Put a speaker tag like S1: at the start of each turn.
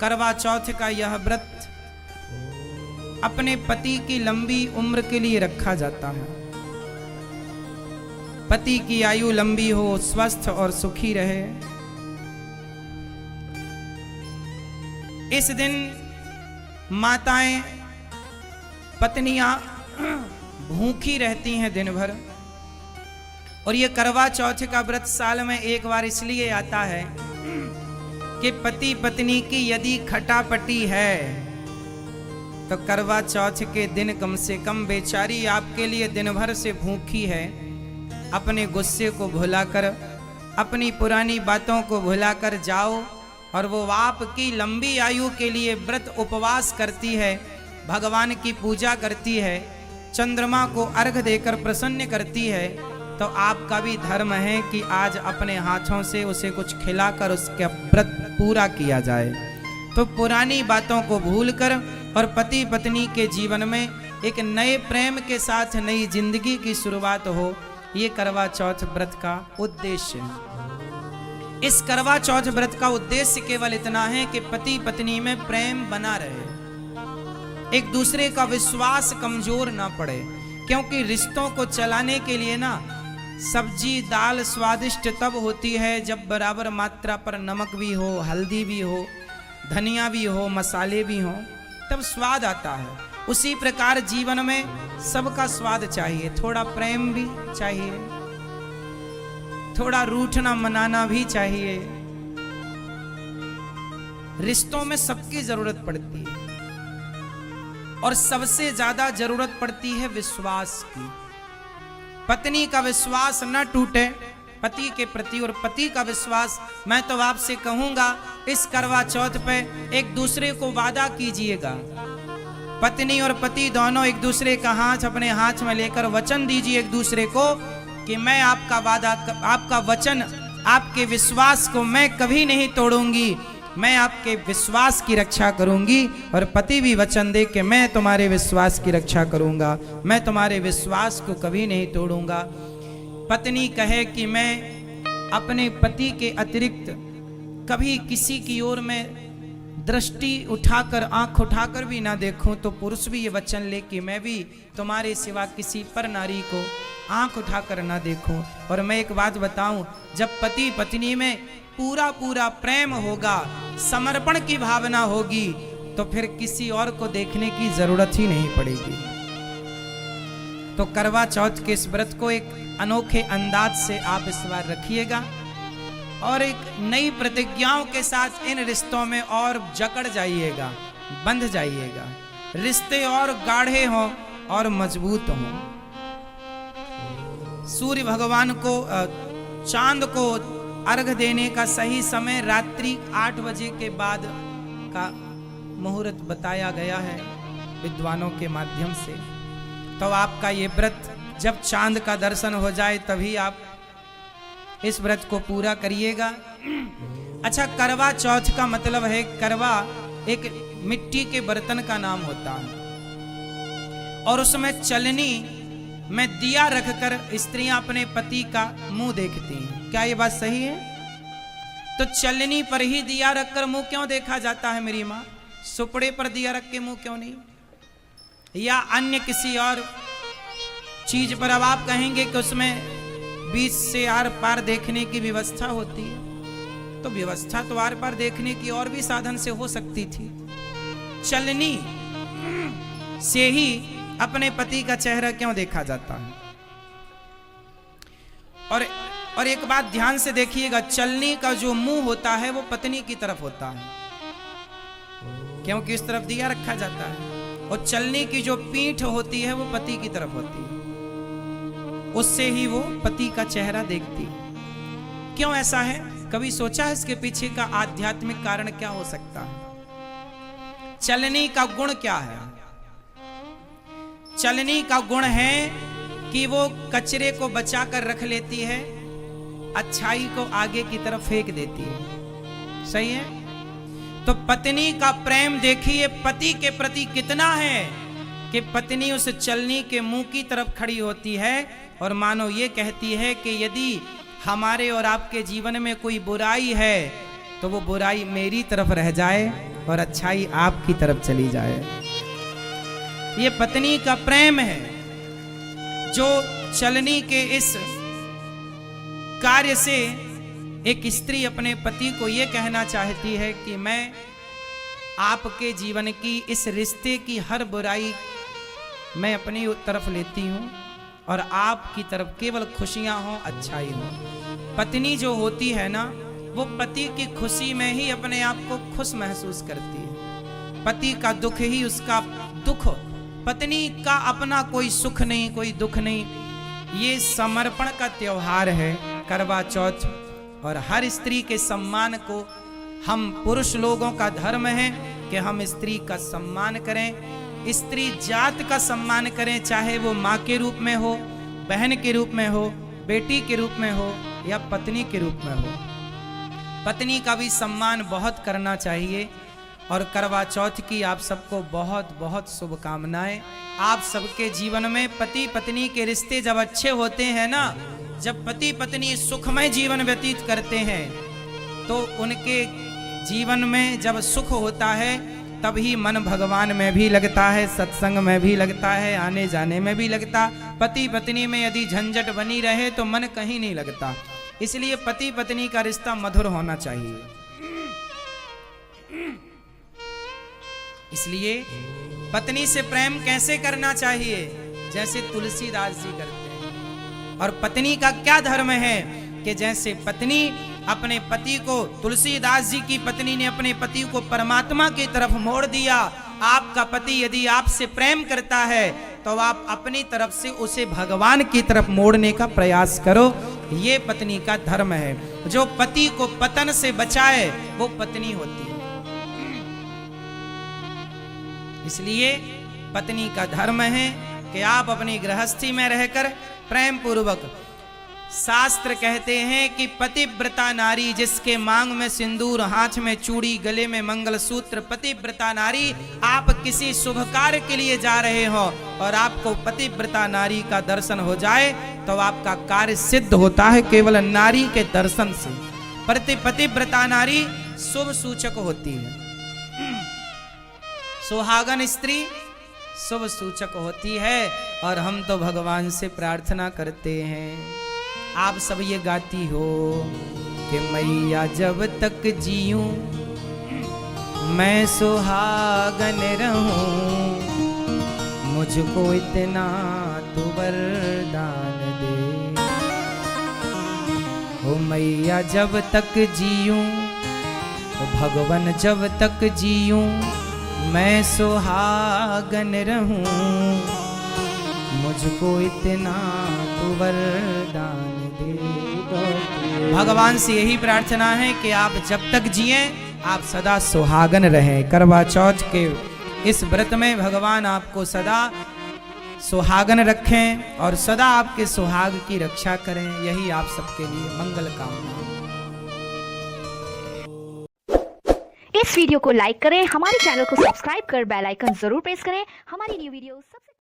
S1: करवा चौथ का यह व्रत अपने पति की लंबी उम्र के लिए रखा जाता है। पति की आयु लंबी हो, स्वस्थ और सुखी रहे। इस दिन माताएं, पत्नियां भूखी रहती हैं दिन भर। और ये करवा चौथ का व्रत साल में एक बार इसलिए आता है कि पति पत्नी की यदि खटापटी है तो करवा चौथ के दिन कम से कम बेचारी आपके लिए दिन भर से भूखी है। अपने गुस्से को भुलाकर, अपनी पुरानी बातों को भुलाकर जाओ और वो आपकी लंबी आयु के लिए व्रत उपवास करती है, भगवान की पूजा करती है, चंद्रमा को अर्घ देकर प्रसन्न करती है। तो आपका भी धर्म है कि आज अपने हाथों से उसे कुछ खिलाकर उसका व्रत पूरा किया जाए। तो पुरानी बातों को भूलकर और पति पत्नी के जीवन में एक नए प्रेम के साथ नई जिंदगी की शुरुआत हो, ये करवा चौथ व्रत का उद्देश्य है। इस करवा चौथ व्रत का उद्देश्य केवल इतना है कि पति पत्नी में प्रेम बना रहे, एक दूसरे का विश्वास कमजोर ना पड़े। क्योंकि रिश्तों को चलाने के लिए ना सब्जी दाल स्वादिष्ट तब होती है जब बराबर मात्रा पर नमक भी हो, हल्दी भी हो, धनिया भी हो, मसाले भी हो, तब स्वाद आता है। उसी प्रकार जीवन में सबका स्वाद चाहिए, थोड़ा प्रेम भी चाहिए, थोड़ा रूठना मनाना भी चाहिए। रिश्तों में सबकी जरूरत पड़ती है और सबसे ज्यादा जरूरत पड़ती है विश्वास की। पत्नी का विश्वास न टूटे पति के प्रति, और पति का विश्वास, मैं तो आपसे कहूंगा इस करवा चौथ पे एक दूसरे को वादा कीजिएगा। पत्नी और पति दोनों एक दूसरे का हाथ अपने हाथ में लेकर वचन दीजिए एक दूसरे को कि मैं आपका वादा, आपका वचन, आपके विश्वास को मैं कभी नहीं तोड़ूंगी, मैं आपके विश्वास की रक्षा करूंगी। और पति भी वचन दे कि मैं तुम्हारे विश्वास की रक्षा करूंगा, मैं तुम्हारे विश्वास को कभी नहीं तोड़ूंगा। पत्नी कहे कि मैं अपने पति के अतिरिक्त कभी किसी की ओर में दृष्टि उठाकर, आंख उठाकर भी ना देखूं, तो पुरुष भी ये वचन ले कि मैं भी तुम्हारे सिवा किसी पर नारी को आंख उठाकर ना देखूं। और मैं एक बात बताऊं, जब पति पत्नी में पूरा पूरा प्रेम होगा, समर्पण की भावना होगी, तो फिर किसी और को देखने की जरूरत ही नहीं पड़ेगी। तो करवा चौथ के इस व्रत को एक अनोखे अंदाज से आप इस बार रखिएगा और एक नई प्रतिज्ञाओं के साथ इन रिश्तों में और जकड़ जाइएगा, बंध जाइएगा, रिश्ते और गाढ़े हों और मजबूत हों। सूर्य भगवान को, चांद को अर्घ देने का सही समय रात्रि 8 बजे के बाद का मुहूर्त बताया गया है विद्वानों के माध्यम से। तो आपका ये व्रत जब चांद का दर्शन हो जाए तभी आप इस व्रत को पूरा करिएगा। अच्छा, करवा चौथ का मतलब है, करवा एक मिट्टी के बर्तन का नाम होता है और उसमें चलनी में दिया रखकर स्त्रियां अपने पति का मुंह देखती हैं। क्या ये बात सही है? तो चलनी पर ही दिया रखकर मुंह क्यों देखा जाता है मेरी माँ? सुपड़े पर दिया रख के मुंह क्यों नहीं? या अन्य किसी और चीज पर? अब आप कहेंगे कि उसमें बीच से आर पार देखने की व्यवस्था होती है, तो व्यवस्था तो आर पार देखने की और भी साधन से हो सकती थी। चलनी से ही अपने पति का चेहरा क्यों देखा जाता है? और एक बात ध्यान से देखिएगा, चलनी का जो मुंह होता है वो पत्नी की तरफ होता है, क्योंकि इस तरफ दिया रखा जाता है। और चलनी की जो पीठ होती है वो पति की तरफ होती है, उससे ही वो पति का चेहरा देखती है। क्यों ऐसा है? कभी सोचा है इसके पीछे का आध्यात्मिक कारण क्या हो सकता है? चलनी का गुण क्या है? चलनी का गुण है कि वो कचरे को बचा कर रख लेती है, अच्छाई को आगे की तरफ फेंक देती है। सही है? तो पत्नी का प्रेम देखिए पति के प्रति कितना है कि पत्नी उस चलनी के मुंह की तरफ खड़ी होती है और मानो ये कहती है कि यदि हमारे और आपके जीवन में कोई बुराई है तो वो बुराई मेरी तरफ रह जाए और अच्छाई आपकी तरफ चली जाए। ये पत्नी का प्रेम है जो चलनी के इस कार्य से एक स्त्री अपने पति को ये कहना चाहती है कि मैं आपके जीवन की इस रिश्ते की हर बुराई मैं अपनी तरफ लेती हूँ और आपकी तरफ केवल खुशियाँ हों, अच्छाई हो। पत्नी जो होती है ना, वो पति की खुशी में ही अपने आप को खुश महसूस करती है। पति का दुख ही उसका दुख, पत्नी का अपना कोई सुख नहीं, कोई दुख नहीं। ये समर्पण का त्योहार है करवा चौथ, और हर स्त्री के सम्मान को हम पुरुष लोगों का धर्म है कि हम स्त्री का सम्मान करें, स्त्री जात का सम्मान करें, चाहे वो माँ के रूप में हो, बहन के रूप में हो, बेटी के रूप में हो या पत्नी के रूप में हो। पत्नी का भी सम्मान बहुत करना चाहिए। और करवा चौथ की आप सबको बहुत बहुत शुभकामनाएं। आप सबके जीवन में पति पत्नी के रिश्ते जब अच्छे होते हैं ना, जब पति पत्नी सुखमय जीवन व्यतीत करते हैं, तो उनके जीवन में जब सुख होता है तभी मन भगवान में भी लगता है, सत्संग में भी लगता है, आने जाने में भी लगता। पति पत्नी में यदि झंझट बनी रहे तो मन कहीं नहीं लगता। इसलिए पति पत्नी का रिश्ता मधुर होना चाहिए। इसलिए पत्नी से प्रेम कैसे करना चाहिए? जैसे तुलसीदास जी करते हैं। और पत्नी का क्या धर्म है कि जैसे पत्नी अपने पति को, तुलसीदास जी की पत्नी ने अपने पति को परमात्मा की तरफ मोड़ दिया। आपका पति यदि आपसे प्रेम करता है तो आप अपनी तरफ से उसे भगवान की तरफ मोड़ने का प्रयास करो। ये पत्नी का धर्म है। जो पति को पतन से बचाए वो पत्नी होती है। इसलिए पत्नी का धर्म है कि आप अपनी गृहस्थी में रहकर प्रेम पूर्वक, शास्त्र कहते हैं कि पतिव्रता नारी जिसके मांग में सिंदूर, हाथ में चूड़ी, गले में मंगलसूत्र। पतिव्रता नारी, आप किसी शुभ कार्य के लिए जा रहे हो और आपको पतिव्रता नारी का दर्शन हो जाए तो आपका कार्य सिद्ध होता है केवल नारी के दर्शन से। पतिव्रता नारी शुभ सूचक होती है। सुहागन स्त्री शुभ सूचक होती है। और हम तो भगवान से प्रार्थना करते हैं, आप सब ये गाती हो कि मैया जब तक जीऊं मैं सुहागन रहूं, मुझको इतना तो वरदान दे। ओ मैया जब तक जीऊं, ओ भगवान जब तक जीऊं मैं सुहागन रहूं, मुझको इतना तो वरदान दे। भगवान से यही प्रार्थना है कि आप जब तक जिए आप सदा सुहागन रहें। करवा चौथ के इस व्रत में भगवान आपको सदा सुहागन रखें और सदा आपके सुहाग की रक्षा करें। यही आप सबके लिए मंगल कामना।
S2: इस वीडियो को लाइक करें, हमारे चैनल को सब्सक्राइब कर बेल आइकन जरूर प्रेस करें। हमारी न्यू वीडियो सबसे